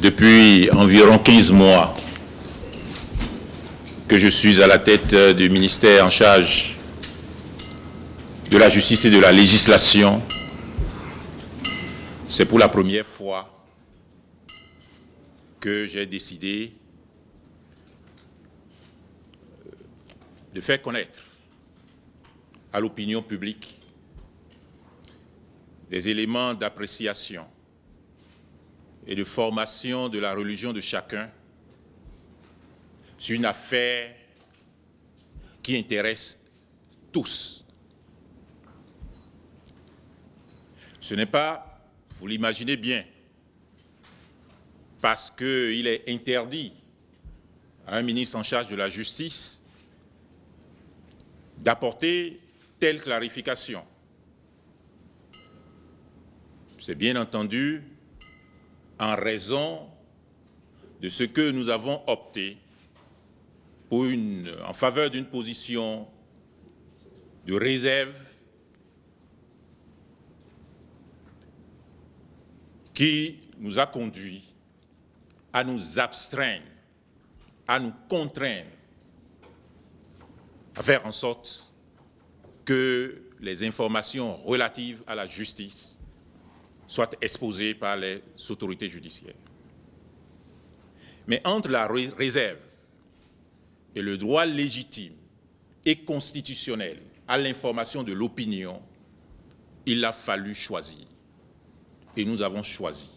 Depuis environ 15 mois que je suis à la tête du ministère en charge de la justice et de la législation, c'est pour la première fois que j'ai décidé de faire connaître à l'opinion publique des éléments d'appréciation et de formation de la religion de chacun sur une affaire qui intéresse tous. Ce n'est pas, vous l'imaginez bien, parce qu'il est interdit à un ministre en charge de la justice d'apporter telle clarification. C'est bien entendu en raison de ce que nous avons opté en faveur d'une position de réserve qui nous a conduit à nous abstraindre, à nous contraindre, à faire en sorte que les informations relatives à la justice soient exposées par les autorités judiciaires. Mais entre la réserve et le droit légitime et constitutionnel à l'information de l'opinion, il a fallu choisir. Et nous avons choisi.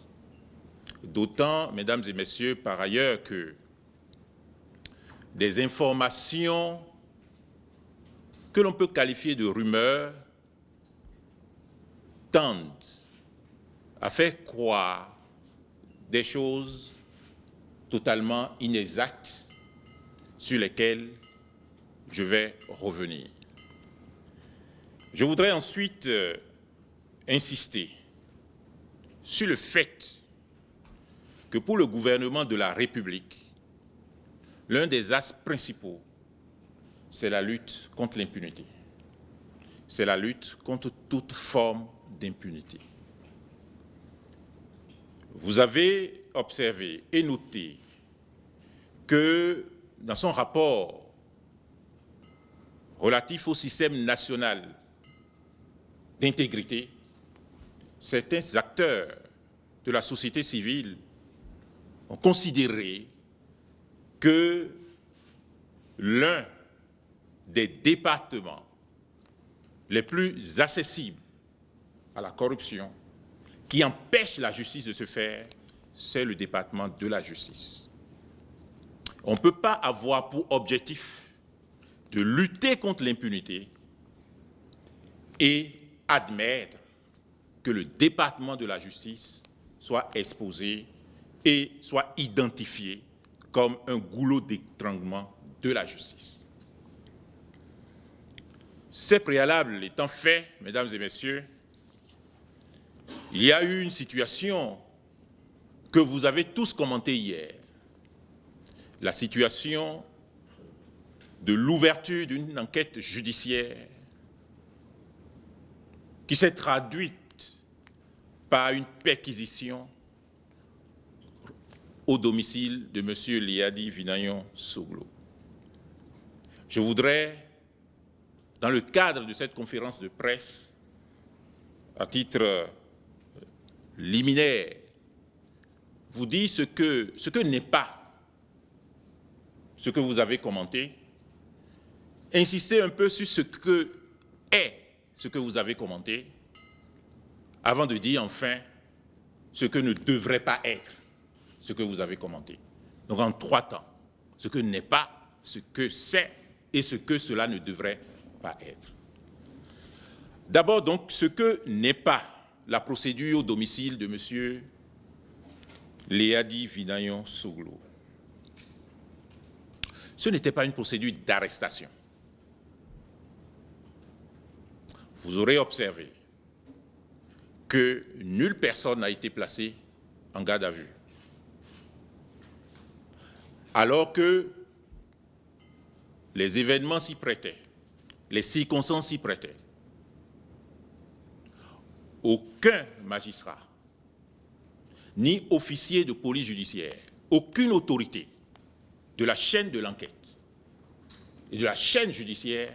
D'autant, mesdames et messieurs, par ailleurs, que des informations que l'on peut qualifier de rumeurs tendent à faire croire des choses totalement inexactes sur lesquelles je vais revenir. Je voudrais ensuite insister sur le fait que pour le gouvernement de la République, l'un des axes principaux, c'est la lutte contre l'impunité. C'est la lutte contre toute forme d'impunité. Vous avez observé et noté que dans son rapport relatif au système national d'intégrité, certains acteurs de la société civile ont considéré que l'un des départements les plus accessibles à la corruption, qui empêche la justice de se faire, c'est le département de la justice. On ne peut pas avoir pour objectif de lutter contre l'impunité et admettre que le département de la justice soit exposé et soit identifié comme un goulot d'étranglement de la justice. Ces préalables étant faits, mesdames et messieurs, il y a eu une situation que vous avez tous commentée hier, la situation de l'ouverture d'une enquête judiciaire qui s'est traduite par une perquisition au domicile de M. Liadi Vinayon Soglo. Je voudrais, dans le cadre de cette conférence de presse, à titre liminaire, vous dire ce que n'est pas ce que vous avez commenté, insister un peu sur ce que est ce que vous avez commenté, avant de dire enfin ce que ne devrait pas être ce que vous avez commenté. Donc en 3 temps, ce que n'est pas, ce que c'est et ce que cela ne devrait pas être. D'abord donc, ce que n'est pas la procédure au domicile de M. Liadi Vinayon Soglo. Ce n'était pas une procédure d'arrestation. Vous aurez observé que nulle personne n'a été placée en garde à vue. Alors que les événements s'y prêtaient, les circonstances s'y prêtaient. Aucun magistrat ni officier de police judiciaire, aucune autorité de la chaîne de l'enquête et de la chaîne judiciaire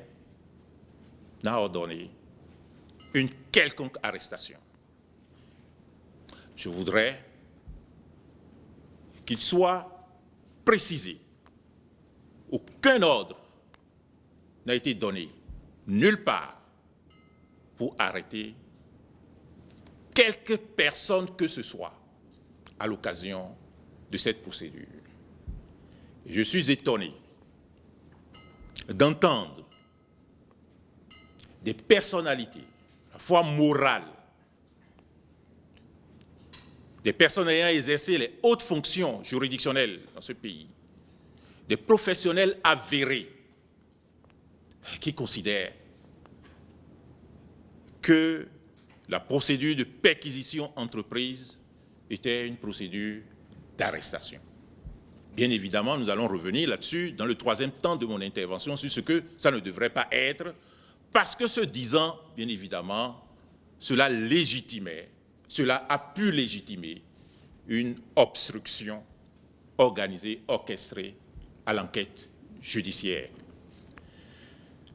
n'a ordonné une quelconque arrestation. Je voudrais qu'il soit précisé, aucun ordre n'a été donné nulle part pour arrêter quelque personne que ce soit à l'occasion de cette procédure. Je suis étonné d'entendre des personnalités, à la fois morales, des personnes ayant exercé les hautes fonctions juridictionnelles dans ce pays, des professionnels avérés qui considèrent que la procédure de perquisition entreprise était une procédure d'arrestation. Bien évidemment, nous allons revenir là-dessus dans le troisième temps de mon intervention sur ce que ça ne devrait pas être, parce que ce disant, bien évidemment, cela légitimait, cela a pu légitimer une obstruction organisée, orchestrée à l'enquête judiciaire.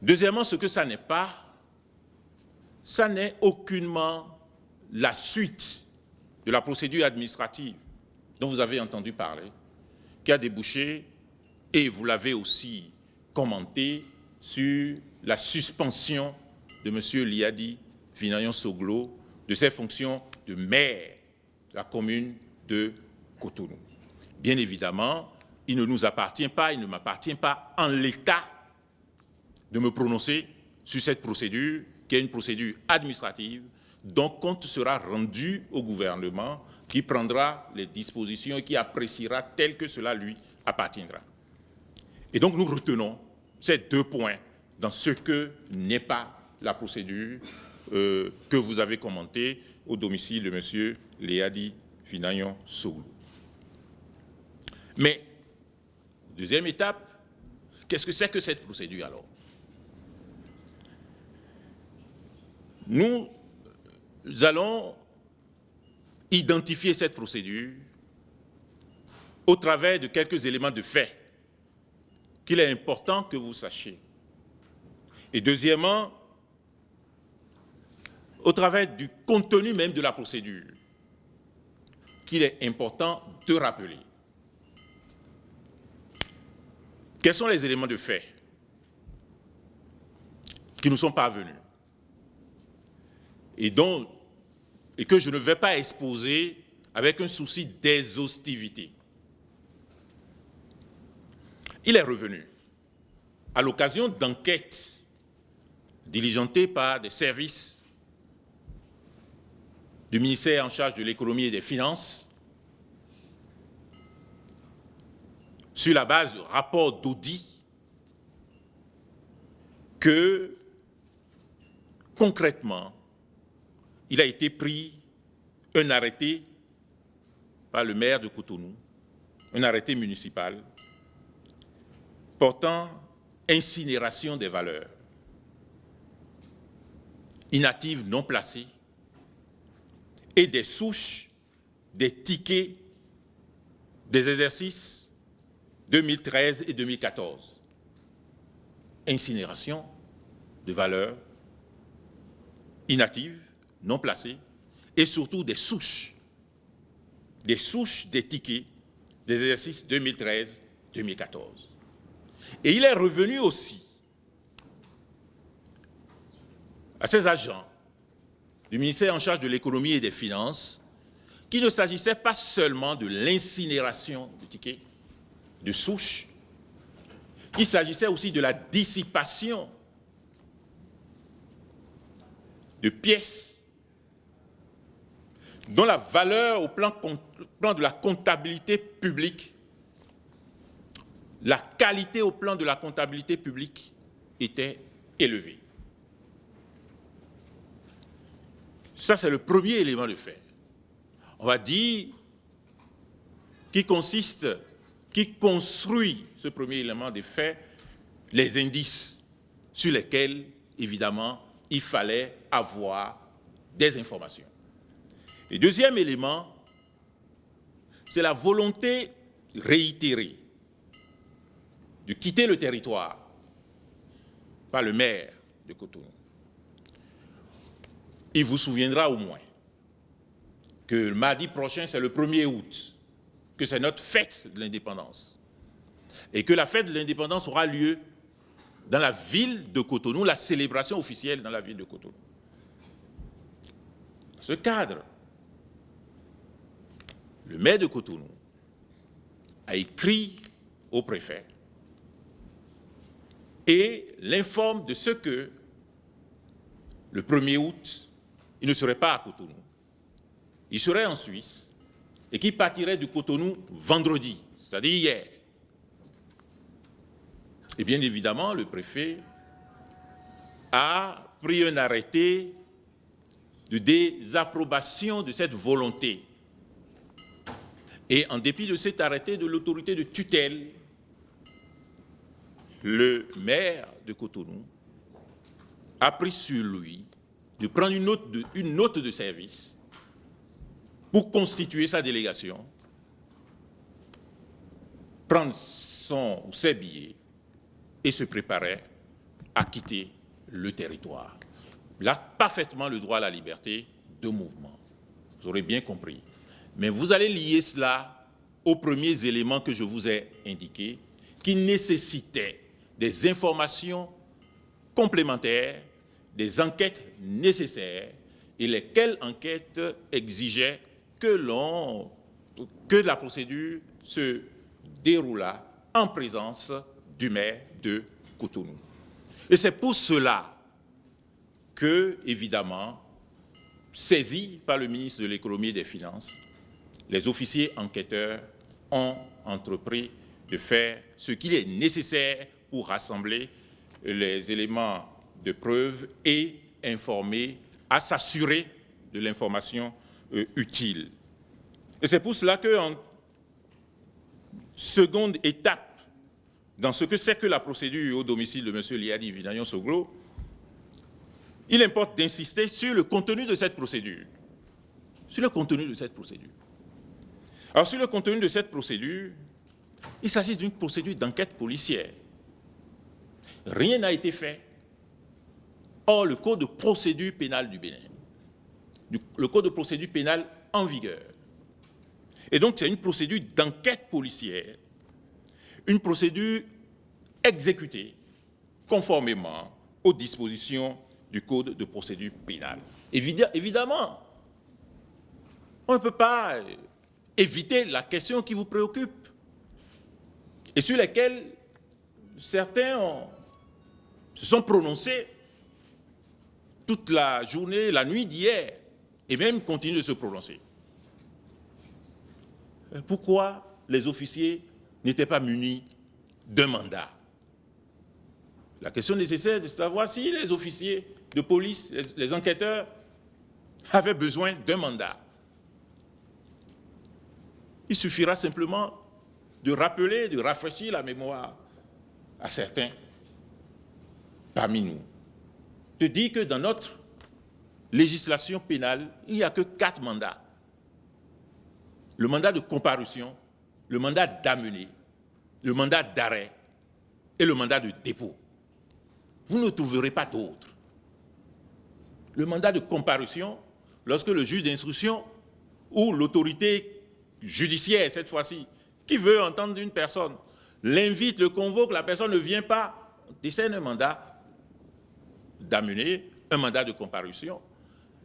Deuxièmement, ce que ça n'est pas, ça n'est aucunement la suite de la procédure administrative dont vous avez entendu parler, qui a débouché, et vous l'avez aussi commenté, sur la suspension de M. Liadi Finayon-Soglo de ses fonctions de maire de la commune de Cotonou. Bien évidemment, il ne nous appartient pas, il ne m'appartient pas en l'état de me prononcer sur cette procédure, qui est une procédure administrative, dont compte sera rendu au gouvernement, qui prendra les dispositions et qui appréciera tel que cela lui appartiendra. Et donc nous retenons ces deux points dans ce que n'est pas la procédure que vous avez commentée au domicile de M. Liadi Finayon-Soglo. Mais, deuxième étape, qu'est-ce que c'est que cette procédure alors? Nous allons identifier cette procédure au travers de quelques éléments de fait qu'il est important que vous sachiez. Et deuxièmement, au travers du contenu même de la procédure, qu'il est important de rappeler. Quels sont les éléments de fait qui nous sont parvenus et que je ne vais pas exposer avec un souci d'exhaustivité? Il est revenu, à l'occasion d'enquêtes diligentées par des services du ministère en charge de l'économie et des finances, sur la base de rapports d'audit, que concrètement, il a été pris un arrêté par le maire de Cotonou, un arrêté municipal, portant incinération des valeurs inactives non placées et des souches des tickets des exercices 2013 et 2014. Incinération de valeurs inactives, non placées, et surtout des souches des tickets des exercices 2013-2014. Et il est revenu aussi à ces agents du ministère en charge de l'économie et des finances qu'il ne s'agissait pas seulement de l'incinération de tickets, de souches, qu'il s'agissait aussi de la dissipation de pièces dont la valeur au plan de la comptabilité publique, la qualité au plan de la comptabilité publique était élevée. Ça, c'est le premier élément de fait. On va dire qui construit ce premier élément de fait, les indices sur lesquels, évidemment, il fallait avoir des informations. Et deuxième élément, c'est la volonté réitérée de quitter le territoire par le maire de Cotonou. Il vous souviendra au moins que le mardi prochain, c'est le 1er août, que c'est notre fête de l'indépendance, et que la fête de l'indépendance aura lieu dans la ville de Cotonou, la célébration officielle dans la ville de Cotonou. Dans ce cadre, le maire de Cotonou a écrit au préfet et l'informe de ce que le 1er août, il ne serait pas à Cotonou. Il serait en Suisse et qu'il partirait du Cotonou vendredi, c'est-à-dire hier. Et bien évidemment, le préfet a pris un arrêté de désapprobation de cette volonté. Et en dépit de cet arrêté de l'autorité de tutelle, le maire de Cotonou a pris sur lui de prendre une note de service pour constituer sa délégation, prendre ses billets et se préparer à quitter le territoire. Il a parfaitement le droit à la liberté de mouvement. Vous aurez bien compris. Mais vous allez lier cela aux premiers éléments que je vous ai indiqués, qui nécessitaient des informations complémentaires, des enquêtes nécessaires, et lesquelles enquêtes exigeaient que la procédure se déroulât en présence du maire de Cotonou. Et c'est pour cela que, évidemment, saisis par le ministre de l'Économie et des Finances, les officiers enquêteurs ont entrepris de faire ce qu'il est nécessaire pour rassembler les éléments de preuve et informer, à s'assurer de l'information utile. Et c'est pour cela qu'en seconde étape, dans ce que c'est que la procédure au domicile de M. Liadi Vinagnon-Soglo, il importe d'insister sur le contenu de cette procédure. Sur le contenu de cette procédure. Alors, sur le contenu de cette procédure, il s'agit d'une procédure d'enquête policière. Rien n'a été fait. Or, le Code de procédure pénale du Bénin, le Code de procédure pénale en vigueur. Et donc, c'est une procédure d'enquête policière, une procédure exécutée conformément aux dispositions du Code de procédure pénale. Évidemment, on ne peut pas éviter la question qui vous préoccupe et sur laquelle certains se sont prononcés toute la journée, la nuit d'hier, et même continuent de se prononcer. Pourquoi les officiers n'étaient pas munis d'un mandat? La question nécessaire est de savoir si les officiers de police, les enquêteurs, avaient besoin d'un mandat. Il suffira simplement de rappeler, de rafraîchir la mémoire à certains parmi nous, de dire que dans notre législation pénale, il n'y a que 4 mandats. Le mandat de comparution, le mandat d'amener, le mandat d'arrêt et le mandat de dépôt. Vous ne trouverez pas d'autres. Le mandat de comparution, lorsque le juge d'instruction ou l'autorité judiciaire, cette fois-ci, qui veut entendre une personne, l'invite, le convoque, la personne ne vient pas, on décerne un mandat d'amener, un mandat de comparution.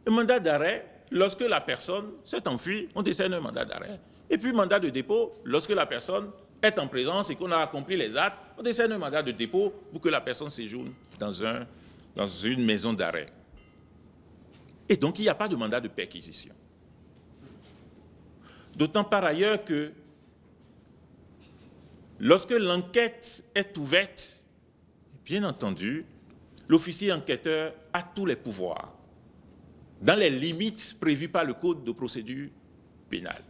Un mandat d'arrêt, lorsque la personne s'est enfuie, on décerne un mandat d'arrêt. Et puis mandat de dépôt, lorsque la personne est en présence et qu'on a accompli les actes, on décerne un mandat de dépôt pour que la personne séjourne dans une maison d'arrêt. Et donc, il n'y a pas de mandat de perquisition. D'autant par ailleurs que lorsque l'enquête est ouverte, bien entendu, l'officier enquêteur a tous les pouvoirs, dans les limites prévues par le Code de procédure pénale,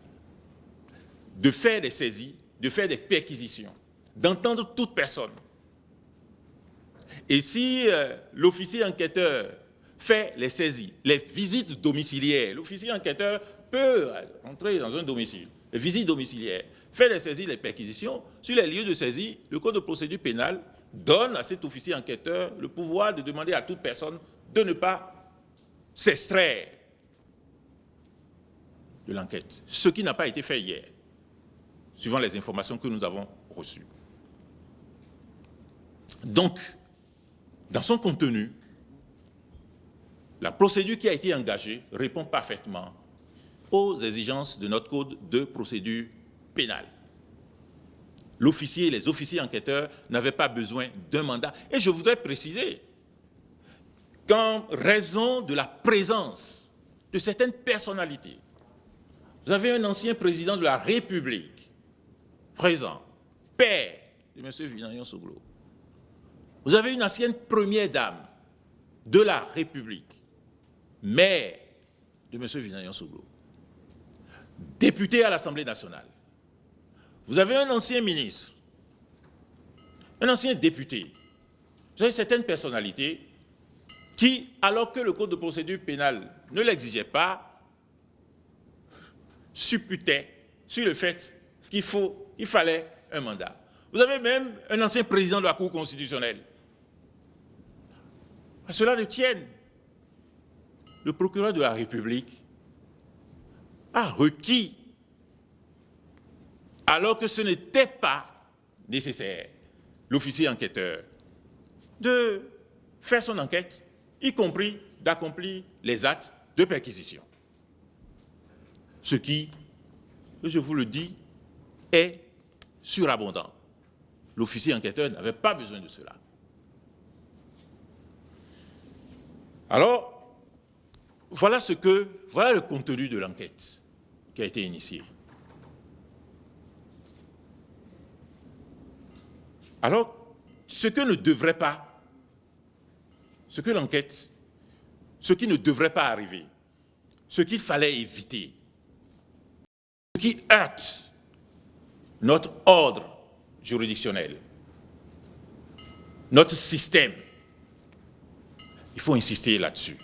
de faire des saisies, de faire des perquisitions, d'entendre toute personne. Et si l'officier enquêteur fait les saisies, les visites domiciliaires, l'officier enquêteur peut entrer dans un domicile, les visites domiciliaires, faire les saisies, les perquisitions, sur les lieux de saisie, le Code de procédure pénale donne à cet officier enquêteur le pouvoir de demander à toute personne de ne pas s'extraire de l'enquête, ce qui n'a pas été fait hier, suivant les informations que nous avons reçues. Donc, dans son contenu, la procédure qui a été engagée répond parfaitement aux exigences de notre code de procédure pénale. L'officier et les officiers enquêteurs n'avaient pas besoin d'un mandat. Et je voudrais préciser qu'en raison de la présence de certaines personnalités, vous avez un ancien président de la République présent, père de M. Vinagnon Soglo. Vous avez une ancienne première dame de la République, mère de M. Vinagnon Soglo, député à l'Assemblée nationale. Vous avez un ancien ministre, un ancien député. Vous avez certaines personnalités qui, alors que le Code de procédure pénale ne l'exigeait pas, supputaient sur le fait qu'il fallait un mandat. Vous avez même un ancien président de la Cour constitutionnelle. À cela ne tienne. Le procureur de la République a requis, alors que ce n'était pas nécessaire, l'officier enquêteur, de faire son enquête, y compris d'accomplir les actes de perquisition. Ce qui, je vous le dis, est surabondant. L'officier enquêteur n'avait pas besoin de cela. Alors, voilà le contenu de l'enquête qui a été initiée. Alors, ce qui ne devrait pas arriver, ce qu'il fallait éviter, ce qui heurte notre ordre juridictionnel, notre système, il faut insister là-dessus.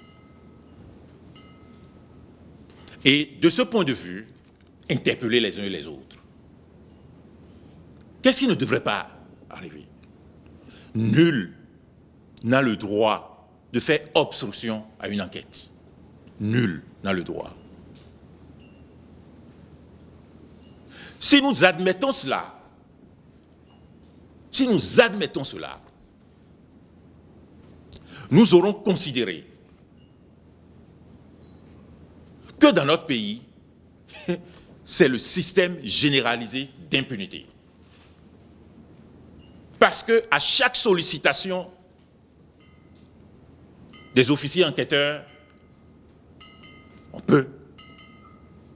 Et de ce point de vue, interpeller les uns et les autres. Qu'est-ce qui ne devrait pas arriver? Nul n'a le droit de faire obstruction à une enquête. Nul n'a le droit. Si nous admettons cela, nous aurons considéré que dans notre pays, c'est le système généralisé d'impunité. Parce qu'à chaque sollicitation des officiers enquêteurs, on peut,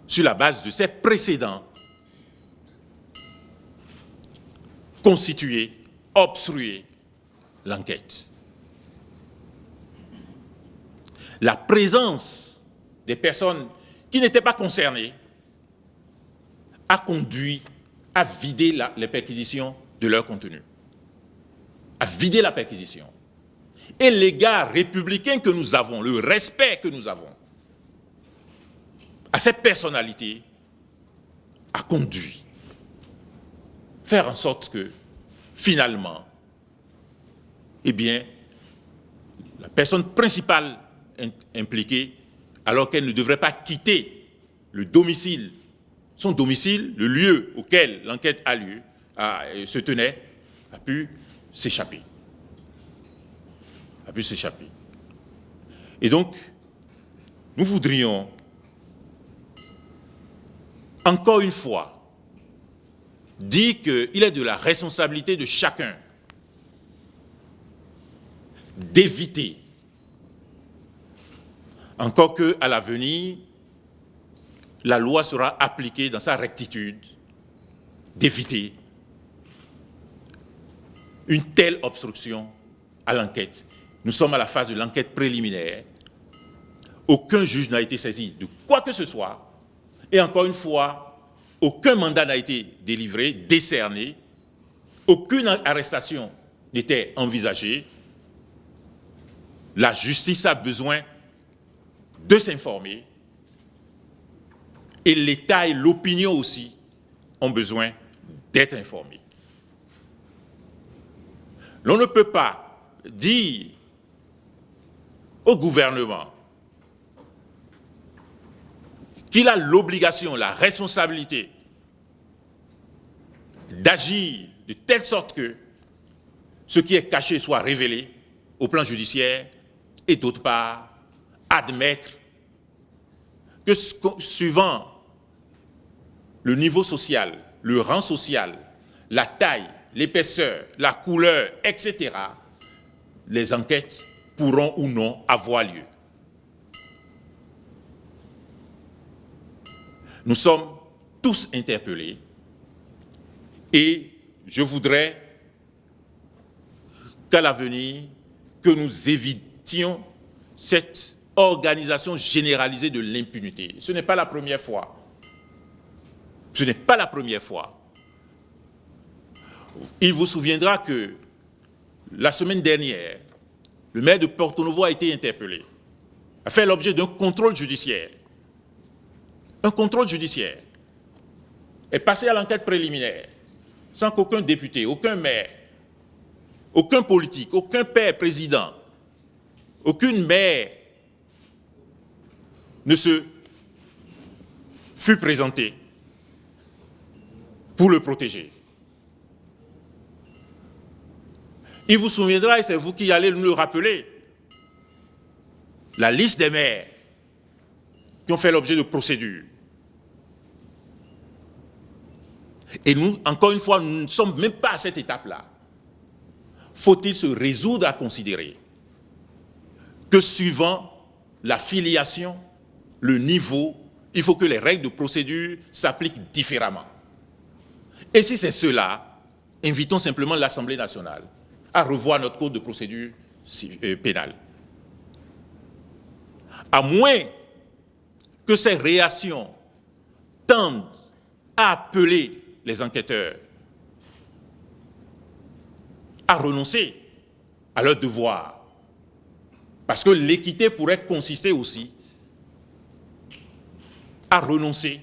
sur la base de ces précédents, constituer, obstruer l'enquête. La présence des personnes qui n'étaient pas concernées a conduit à vider les perquisitions de leur contenu, à vider la perquisition. Et l'égard républicain que nous avons, le respect que nous avons à cette personnalité a conduit à faire en sorte que, finalement, eh bien, la personne principale impliquée, alors qu'elle ne devrait pas quitter le domicile, son domicile, le lieu auquel l'enquête a lieu, se tenait, a pu s'échapper. Et donc, nous voudrions, encore une fois, dire qu'il est de la responsabilité de chacun d'éviter, encore qu'à l'avenir, la loi sera appliquée dans sa rectitude, d'éviter une telle obstruction à l'enquête. Nous sommes à la phase de l'enquête préliminaire. Aucun juge n'a été saisi de quoi que ce soit. Et encore une fois, aucun mandat n'a été délivré, décerné. Aucune arrestation n'était envisagée. La justice a besoin de s'informer. Et l'État et l'opinion aussi ont besoin d'être informés. L'on ne peut pas dire au gouvernement qu'il a l'obligation, la responsabilité d'agir de telle sorte que ce qui est caché soit révélé au plan judiciaire et d'autre part, admettre que suivant le niveau social, le rang social, la taille, l'épaisseur, la couleur, etc., les enquêtes pourront ou non avoir lieu. Nous sommes tous interpellés et je voudrais qu'à l'avenir, que nous évitions cette organisation généralisée de l'impunité. Ce n'est pas la première fois. Ce n'est pas la première fois. Il vous souviendra que la semaine dernière, le maire de Porto-Novo a été interpellé, a fait l'objet d'un contrôle judiciaire. Un contrôle judiciaire est passé à l'enquête préliminaire sans qu'aucun député, aucun maire, aucun politique, aucun père président, aucune mère ne se fut présenté pour le protéger. Il vous souviendra, et c'est vous qui allez nous le rappeler, la liste des maires qui ont fait l'objet de procédures. Et nous, encore une fois, nous ne sommes même pas à cette étape-là. Faut-il se résoudre à considérer que suivant la filiation, le niveau, il faut que les règles de procédure s'appliquent différemment. Et si c'est cela, invitons simplement l'Assemblée nationale à revoir notre code de procédure pénale. À moins que ces réactions tendent à appeler les enquêteurs à renoncer à leur devoir. Parce que l'équité pourrait consister aussi à renoncer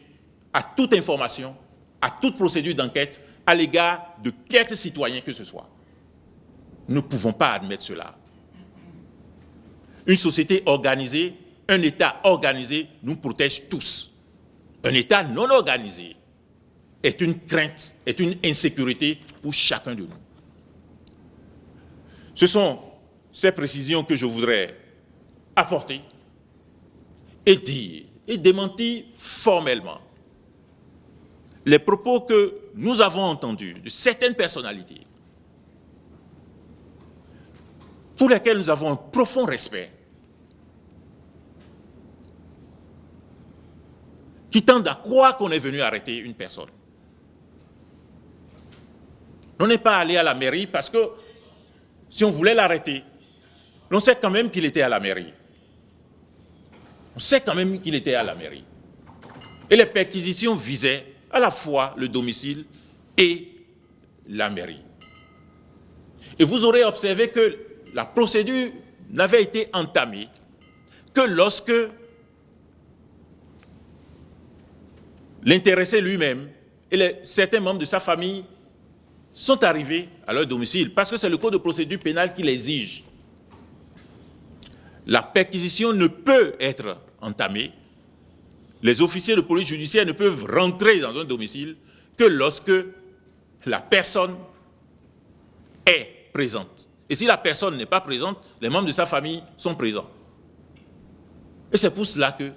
à toute information, à toute procédure d'enquête à l'égard de quelque citoyen que ce soit. Nous ne pouvons pas admettre cela. Une société organisée, un État organisé nous protège tous. Un État non organisé est une crainte, est une insécurité pour chacun de nous. Ce sont ces précisions que je voudrais apporter et dire et démentir formellement les propos que nous avons entendus de certaines personnalités pour lesquelles nous avons un profond respect, qui tendent à croire qu'on est venu arrêter une personne. On n'est pas allé à la mairie parce que si on voulait l'arrêter, on sait quand même qu'il était à la mairie. On sait quand même qu'il était à la mairie. Et les perquisitions visaient à la fois le domicile et la mairie. Et vous aurez observé que la procédure n'avait été entamée que lorsque l'intéressé lui-même et certains membres de sa famille sont arrivés à leur domicile, parce que c'est le code de procédure pénale qui l'exige. La perquisition ne peut être entamée, les officiers de police judiciaire ne peuvent rentrer dans un domicile que lorsque la personne est présente. Et si la personne n'est pas présente, les membres de sa famille sont présents. Et c'est pour cela que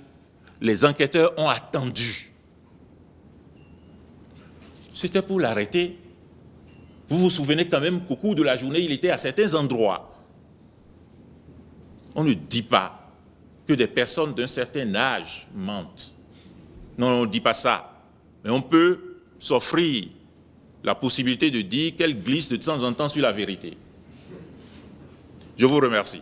les enquêteurs ont attendu. C'était pour l'arrêter. Vous vous souvenez quand même qu'au cours de la journée, il était à certains endroits. On ne dit pas que des personnes d'un certain âge mentent. Non, on ne dit pas ça. Mais on peut s'offrir la possibilité de dire qu'elle glisse de temps en temps sur la vérité. Je vous remercie.